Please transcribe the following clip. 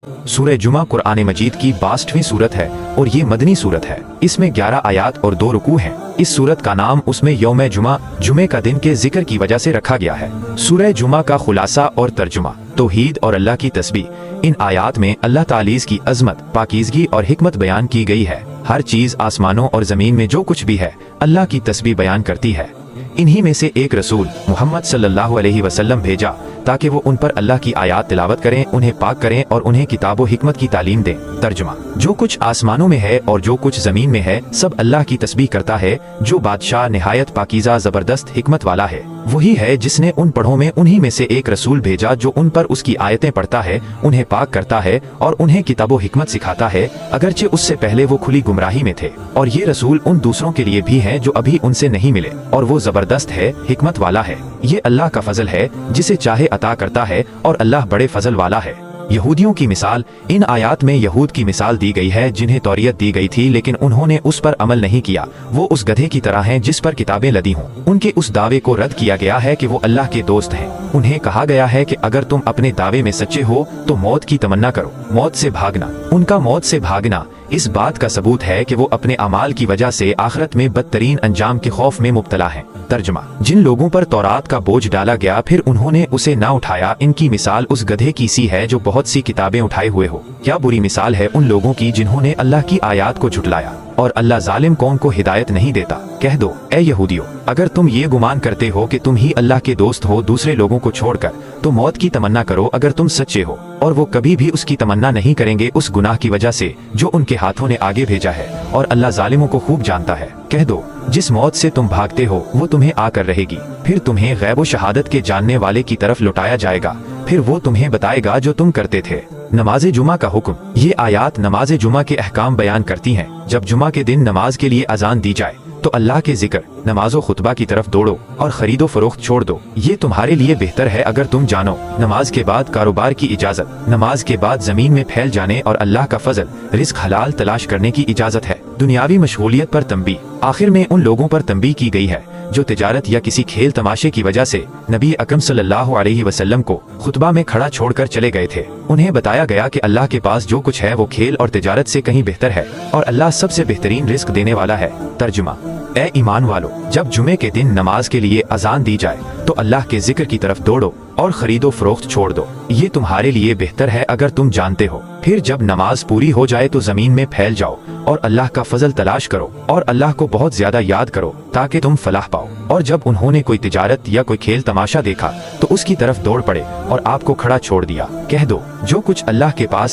सूरह जुमा कुरान मजीद की 62वीं सूरत है और ये मदनी सूरत है। इसमें 11 आयात और 2 रुकू हैं। इस सूरत का नाम उसमें यौम जुमा, जुमे का दिन के जिक्र की वजह से रखा गया है। सूरह जुमा का खुलासा और तर्जुमा, तौहीद और अल्लाह की तस्बीह। इन आयात में अल्लाह तालीज़ की अजमत, पाकीज़गी और हिकमत बयान की गई है। हर चीज़ आसमानों और ज़मीन में जो कुछ भी है अल्लाह की तस्बीह बयान करती है। इन्हीं में से एक रसूल मोहम्मद सल्लल्लाहु अलैहि वसल्लम भेजा ताकि वो उन पर अल्लाह की आयात तिलावत करें, उन्हें पाक करें और उन्हें किताब व हिकमत की तालीम दें। तर्जुमा, जो कुछ आसमानों में है और जो कुछ जमीन में है सब अल्लाह की तस्बीह करता है। जो बादशाह निहायत पाकीज़ा जबरदस्त हिकमत वाला है वही है जिसने उन पढ़ों में उन्हीं में से एक रसूल भेजा जो उन पर उसकी आयतें पढ़ता है, उन्हें पाक करता है और उन्हें किताब व हिकमत सिखाता है, अगरचे उससे पहले वो खुली गुमराही में थे। और ये रसूल उन दूसरों के लिए भी हैं जो अभी उनसे नहीं मिले, और वो जबरदस्त है, हिकमत वाला है। ये अल्लाह का फजल है, जिसे चाहे अता करता है और अल्लाह बड़े फजल वाला है। यहूदियों की मिसाल, इन आयात में यहूद की मिसाल दी गई है जिन्हें तौरियत दी गई थी लेकिन उन्होंने उस पर अमल नहीं किया। वो उस गधे की तरह हैं जिस पर किताबें लदी हों। उनके उस दावे को रद्द किया गया है कि वो अल्लाह के दोस्त हैं। उन्हें कहा गया है कि अगर तुम अपने दावे में सच्चे हो तो मौत की तमन्ना करो, मौत से भागना। उनका मौत से भागना इस बात का सबूत है कि वो अपने अमाल की वजह से आखिरत में बदतरीन अंजाम के खौफ में मुब्तला हैं। तर्जुमा, जिन लोगों पर तौरात का बोझ डाला गया फिर उन्होंने उसे ना उठाया, इनकी मिसाल उस गधे की सी है जो बहुत सी किताबें उठाए हुए हो। क्या बुरी मिसाल है उन लोगों की जिन्होंने अल्लाह की आयात को झुटलाया, और अल्लाह जालिम कौम को हिदायत नहीं देता। कह दो, ए यहूदियों, अगर तुम ये गुमान करते हो कि तुम ही अल्लाह के दोस्त हो दूसरे लोगों को छोड़कर, तो मौत की तमन्ना करो अगर तुम सच्चे हो। और वो कभी भी उसकी तमन्ना नहीं करेंगे उस गुनाह की वजह से जो उनके हाथों ने आगे भेजा है, और अल्लाह जालिमों को खूब जानता है। कह दो, जिस मौत से तुम भागते हो वो तुम्हें आकर रहेगी, फिर तुम्हें गैब व शहादत के जानने वाले की तरफ लौटाया जाएगा, फिर वो तुम्हें बताएगा जो तुम करते थे। नमाज जुमा का हुक्म, ये आयात नमाज जुमा के अहकाम बयान करती हैं। जब जुमा के दिन नमाज के लिए अजान दी जाए तो अल्लाह के जिक्र, नमाजो खुतबा की तरफ दौड़ो और खरीदो फरोख्त छोड़ दो। ये तुम्हारे लिए बेहतर है अगर तुम जानो। नमाज के बाद कारोबार की इजाजत, नमाज के बाद जमीन में फैल जाने और अल्लाह का फजल, रिस्क हलाल तलाश करने की इजाजत है। दुनियावी मशगूलियत पर तंबीह, आखिर में उन लोगों पर तंबीह की गई है जो तिजारत या किसी खेल तमाशे की वजह से नबी अकरम सल्लल्लाहु अलैहि वसल्लम को खुतबा में खड़ा छोड़कर चले गए थे। उन्हें बताया गया कि अल्लाह के पास जो कुछ है वो खेल और तिजारत से कहीं बेहतर है, और अल्लाह सबसे बेहतरीन रिस्क देने वाला है। तर्जुमा, ए ईमान वालो, जब जुमे के दिन नमाज के लिए अजान दी जाए तो अल्लाह के जिक्र की तरफ दौड़ो और खरीदो फरोख्त छोड़ दो। ये तुम्हारे लिए बेहतर है अगर तुम जानते हो। फिर जब नमाज पूरी हो जाए तो जमीन में फैल जाओ और अल्लाह का फजल तलाश करो और अल्लाह को बहुत ज्यादा याद करो ताकि तुम फलाह पाओ। और जब उन्होंने कोई तिजारत या कोई खेल तमाशा देखा तो उसकी तरफ दौड़ पड़े और आपको खड़ा छोड़ दिया। कह दो, जो कुछ अल्लाह के पास